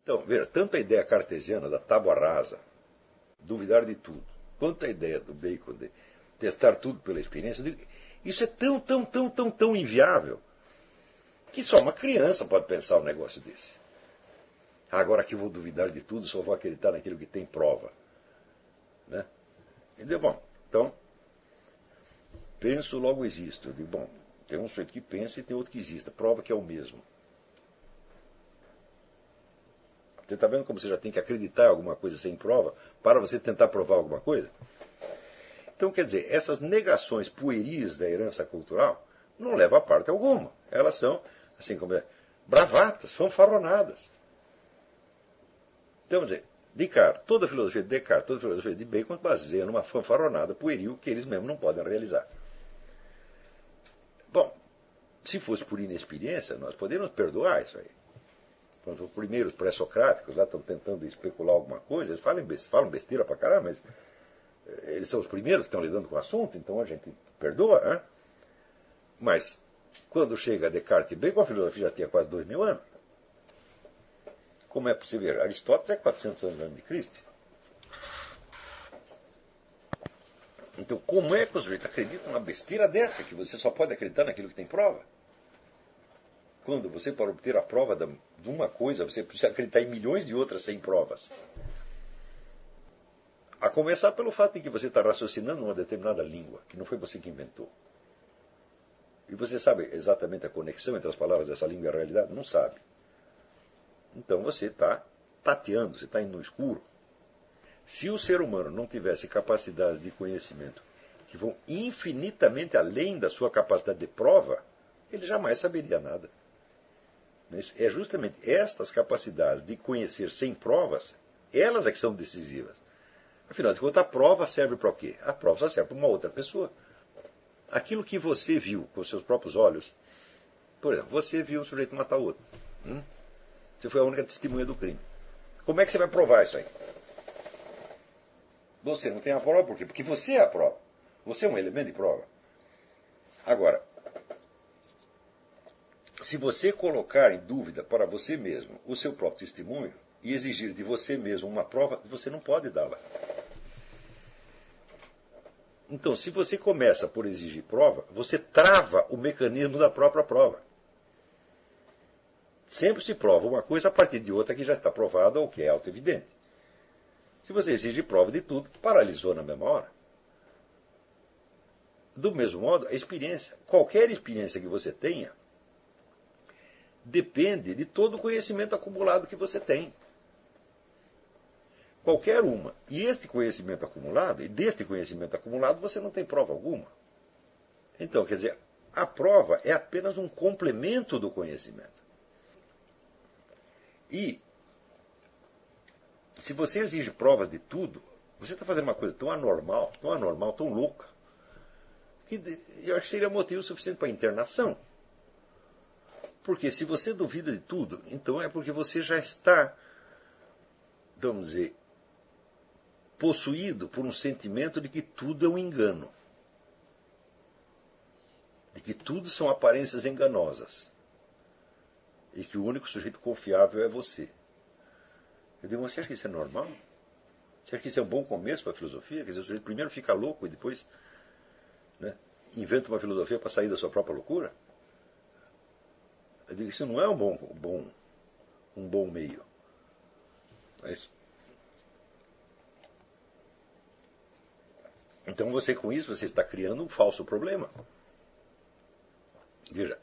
Então, veja, tanto a ideia cartesiana da tábua rasa, duvidar de tudo, quanto a ideia do Bacon de testar tudo pela experiência, isso é tão inviável que só uma criança pode pensar um negócio desse. Agora que eu vou duvidar de tudo, só vou acreditar naquilo que tem prova. Né? Entendeu? Bom, então, penso, logo existo. Eu digo, bom, tem um sujeito que pensa e tem outro que existe. Prova que é o mesmo. Você está vendo como você já tem que acreditar em alguma coisa sem prova para você tentar provar alguma coisa? Então, quer dizer, essas negações pueris da herança cultural não levam a parte alguma. Elas são, assim como bravatas, fanfarronadas. Então, quer dizer, Descartes, toda a filosofia de Descartes, toda a filosofia de Bacon baseia numa fanfarronada pueril que eles mesmos não podem realizar. Bom, se fosse por inexperiência, nós poderíamos perdoar isso aí. Quando os primeiros pré-socráticos lá estão tentando especular alguma coisa, eles falam besteira pra caramba, mas eles são os primeiros que estão lidando com o assunto, então a gente perdoa. Né? Mas, quando chega Descartes e Bacon, a filosofia já tinha quase 2000 anos. Como é possível? Aristóteles é 400 anos antes de Cristo. Então, como é que os sujeitos acreditam numa besteira dessa, que você só pode acreditar naquilo que tem prova? Quando você, para obter a prova de uma coisa, você precisa acreditar em milhões de outras sem provas. A começar pelo fato de que você está raciocinando uma determinada língua, que não foi você que inventou. E você sabe exatamente a conexão entre as palavras dessa língua e a realidade? Não sabe. Então você está tateando, você está indo no escuro. Se o ser humano não tivesse capacidades de conhecimento que vão infinitamente além da sua capacidade de prova, ele jamais saberia nada. É justamente estas capacidades de conhecer sem provas, elas é que são decisivas. Afinal de contas, a prova serve para o quê? A prova só serve para uma outra pessoa. Aquilo que você viu com os seus próprios olhos, por exemplo, você viu um sujeito matar outro. Você foi a única testemunha do crime. Como é que você vai provar isso aí? Você não tem a prova, por quê? Porque você é a prova. Você é um elemento de prova. Agora, se você colocar em dúvida para você mesmo o seu próprio testemunho e exigir de você mesmo uma prova, você não pode dá-la. Então, se você começa por exigir prova, você trava o mecanismo da própria prova. Sempre se prova uma coisa a partir de outra que já está provada ou que é auto-evidente. Se você exige prova de tudo, paralisou na mesma hora. Do mesmo modo, a experiência. Qualquer experiência que você tenha depende de todo o conhecimento acumulado que você tem. Qualquer uma. E deste conhecimento acumulado, você não tem prova alguma. Então, quer dizer, a prova é apenas um complemento do conhecimento. E, se você exige provas de tudo, você está fazendo uma coisa tão anormal, tão louca, que eu acho que seria motivo suficiente para internação. Porque se você duvida de tudo, então é porque você já está, vamos dizer, possuído por um sentimento de que tudo é um engano. De que tudo são aparências enganosas. E que o único sujeito confiável é você. Eu digo, você acha que isso é normal? Você acha que isso é um bom começo para a filosofia? Quer dizer, o sujeito primeiro fica louco e depois, né, inventa uma filosofia para sair da sua própria loucura? Eu digo, isso não é um bom meio. Mas, então você com isso você está criando um falso problema. Veja,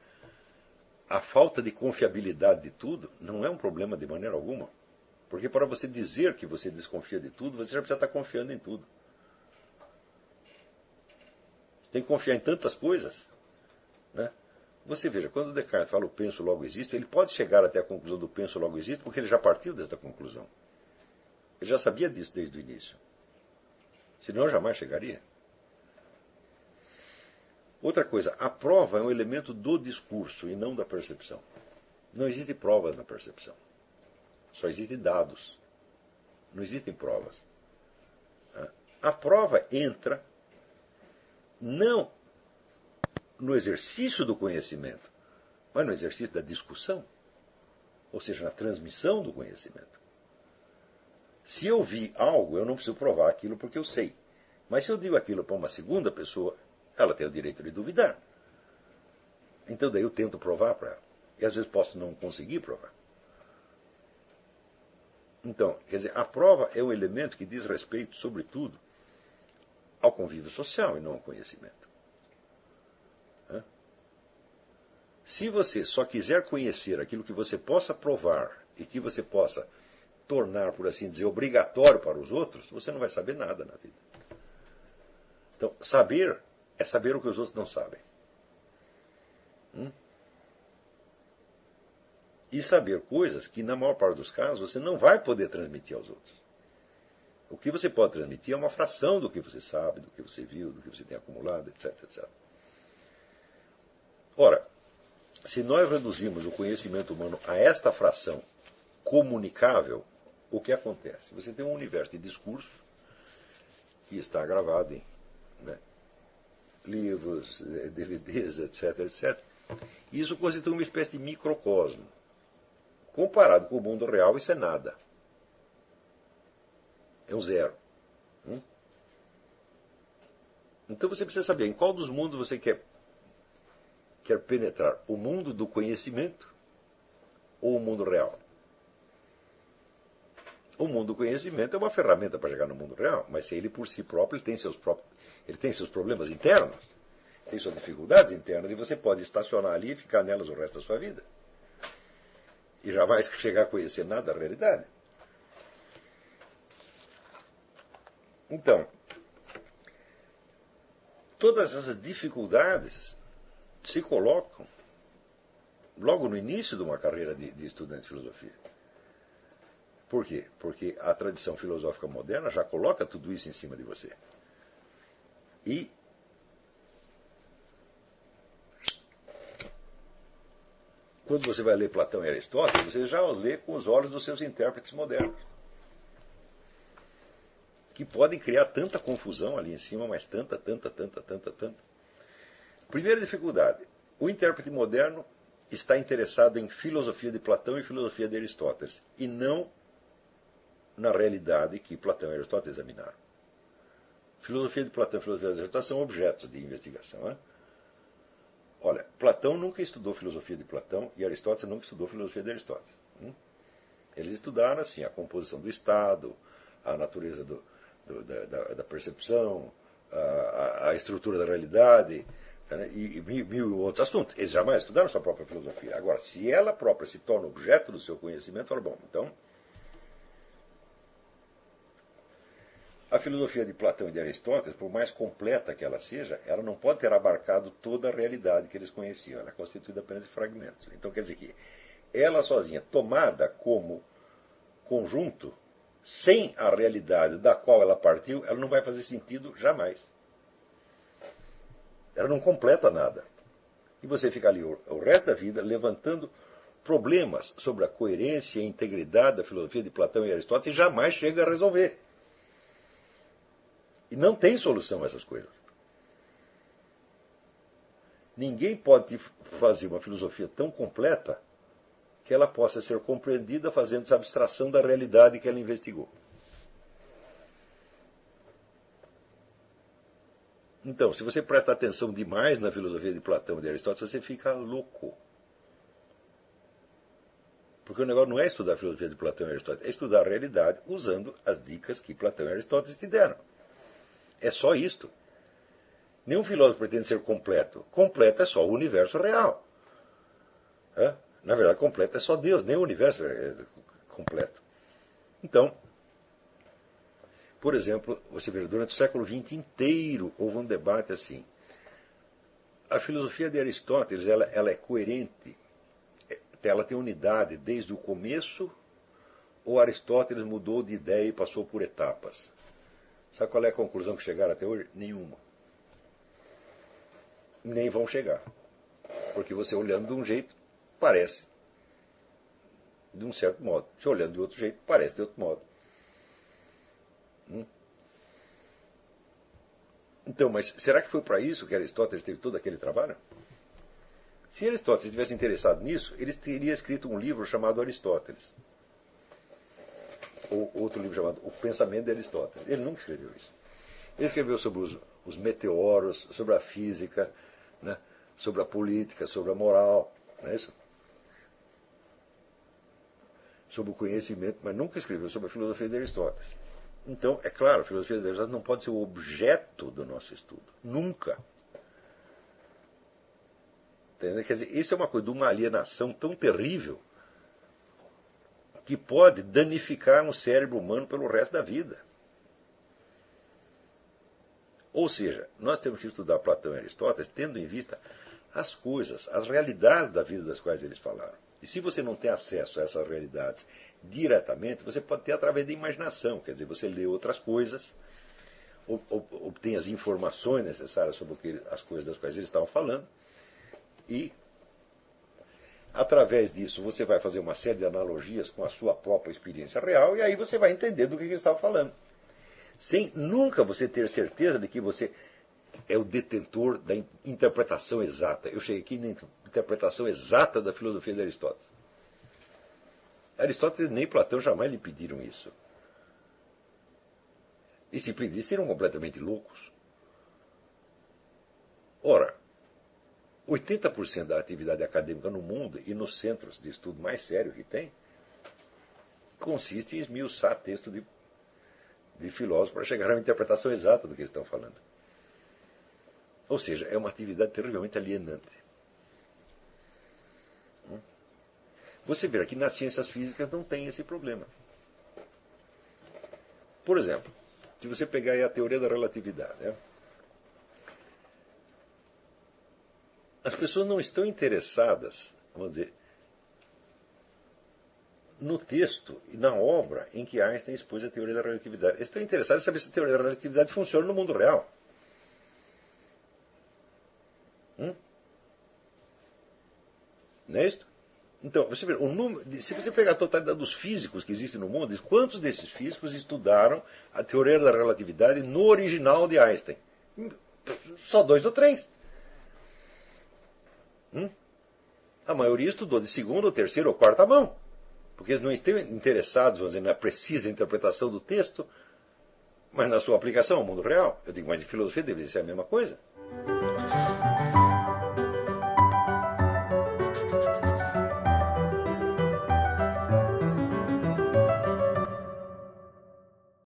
a falta de confiabilidade de tudo não é um problema de maneira alguma. Porque para você dizer que você desconfia de tudo, você já precisa estar confiando em tudo. Você tem que confiar em tantas coisas. Né? Você veja, quando Descartes fala o penso logo existo, ele pode chegar até a conclusão do penso logo existo, porque ele já partiu desta conclusão. Ele já sabia disso desde o início. Senão jamais chegaria. Outra coisa, a prova é um elemento do discurso e não da percepção. Não existe provas na percepção. Só existem dados. Não existem provas. A prova entra não no exercício do conhecimento, mas no exercício da discussão. ou seja, na transmissão do conhecimento. Se eu vi algo, eu não preciso provar aquilo porque eu sei. Mas se eu digo aquilo para uma segunda pessoa, ela tem o direito de duvidar. Então daí eu tento provar para ela. E às vezes posso não conseguir provar. Então, quer dizer, a prova é um elemento que diz respeito, sobretudo, ao convívio social e não ao conhecimento. Se você só quiser conhecer aquilo que você possa provar e que você possa tornar, por assim dizer, obrigatório para os outros, você não vai saber nada na vida. Então, saber é saber o que os outros não sabem. E saber coisas que, na maior parte dos casos, você não vai poder transmitir aos outros. O que você pode transmitir é uma fração do que você sabe, do que você viu, do que você tem acumulado, etc, etc. Ora, se nós reduzimos o conhecimento humano a esta fração comunicável, o que acontece? Você tem um universo de discurso que está gravado em livros, DVDs, etc, etc. E isso constitui uma espécie de microcosmo. Comparado com o mundo real, isso é nada. É um zero. Então você precisa saber em qual dos mundos você quer penetrar. O mundo do conhecimento ou o mundo real? O mundo do conhecimento é uma ferramenta para chegar no mundo real, mas ele por si próprio ele tem seus problemas internos, tem suas dificuldades internas, e você pode estacionar ali e ficar nelas o resto da sua vida. E jamais chegar a conhecer nada da realidade. Então, todas essas dificuldades se colocam logo no início de uma carreira de estudante de filosofia. Por quê? Porque a tradição filosófica moderna já coloca tudo isso em cima de você. E quando você vai ler Platão e Aristóteles, você já os lê com os olhos dos seus intérpretes modernos, que podem criar tanta confusão ali em cima, mas tanta. Primeira dificuldade: o intérprete moderno está interessado em filosofia de Platão e filosofia de Aristóteles, e não na realidade que Platão e Aristóteles examinaram. Filosofia de Platão e filosofia de Aristóteles são objetos de investigação. Olha, Platão nunca estudou filosofia de Platão e Aristóteles nunca estudou filosofia de Aristóteles. Eles estudaram assim a composição do Estado, a natureza da percepção, a estrutura da realidade, e mil outros assuntos. Eles jamais estudaram sua própria filosofia. Agora, se ela própria se torna objeto do seu conhecimento, fala, bom, então a filosofia de Platão e de Aristóteles, por mais completa que ela seja, ela não pode ter abarcado toda a realidade que eles conheciam. Ela é constituída apenas de fragmentos. Então quer dizer que ela sozinha, tomada como conjunto, sem a realidade da qual ela partiu, ela não vai fazer sentido jamais. Ela não completa nada. E você fica ali o resto da vida levantando problemas sobre a coerência e a integridade da filosofia de Platão e Aristóteles e jamais chega a resolver. E não tem solução a essas coisas. Ninguém pode fazer uma filosofia tão completa que ela possa ser compreendida fazendo essa abstração da realidade que ela investigou. Então, se você presta atenção demais na filosofia de Platão e de Aristóteles, você fica louco. Porque o negócio não é estudar a filosofia de Platão e Aristóteles, é estudar a realidade usando as dicas que Platão e Aristóteles te deram. É só isto. Nenhum filósofo pretende ser completo. Completo é só o universo real. Na verdade, completo é só Deus, nem o universo é completo. Então, por exemplo, você vê, durante o século XX inteiro houve um debate assim. A filosofia de Aristóteles ela é coerente, ela tem unidade desde o começo, ou Aristóteles mudou de ideia e passou por etapas? Sabe qual é a conclusão que chegaram até hoje? Nenhuma. Nem vão chegar. Porque você olhando de um jeito, parece de um certo modo. Se olhando de outro jeito, parece de outro modo. Então, mas será que foi para isso que Aristóteles teve todo aquele trabalho? Se Aristóteles tivesse interessado nisso, ele teria escrito um livro chamado Aristóteles. Ou outro livro chamado O Pensamento de Aristóteles. Ele nunca escreveu isso. Ele escreveu sobre os meteoros, sobre a física, né? Sobre a política, sobre a moral, não é isso? Sobre o conhecimento, mas nunca escreveu sobre a filosofia de Aristóteles. Então, é claro, a filosofia de Aristóteles não pode ser o objeto do nosso estudo. Nunca. Entendeu? Quer dizer, isso é uma coisa de uma alienação tão terrível que pode danificar um cérebro humano pelo resto da vida. Ou seja, nós temos que estudar Platão e Aristóteles tendo em vista as coisas, as realidades da vida das quais eles falaram. E se você não tem acesso a essas realidades diretamente, você pode ter através da imaginação. Quer dizer, você lê outras coisas, obtém as informações necessárias sobre as coisas das quais eles estavam falando, e através disso você vai fazer uma série de analogias com a sua própria experiência real, e aí você vai entender do que eles estavam falando. Sem nunca você ter certeza de que você é o detentor da interpretação exata. Eu cheguei aqui na interpretação exata da filosofia de Aristóteles. Aristóteles nem Platão jamais lhe pediram isso. E se pedissem, seriam completamente loucos. Ora, 80% da atividade acadêmica no mundo e nos centros de estudo mais sério que tem consiste em esmiuçar texto de filósofos para chegar a uma interpretação exata do que eles estão falando. Ou seja, é uma atividade terrivelmente alienante. Você vê que nas ciências físicas não tem esse problema. Por exemplo, se você pegar aí a teoria da relatividade, né? As pessoas não estão interessadas, vamos dizer, no texto e na obra em que Einstein expôs a teoria da relatividade. Eles estão interessados em saber se a teoria da relatividade funciona no mundo real. Não é isso? Então, você vê, se você pegar a totalidade dos físicos que existem no mundo, quantos desses físicos estudaram a teoria da relatividade no original de Einstein? Só 2 ou 3. A maioria estudou de segunda, ou terceira ou quarta mão. Porque eles não estão interessados, vamos dizer, na precisa interpretação do texto, mas na sua aplicação ao mundo real. Eu digo, mas em filosofia deveria ser a mesma coisa.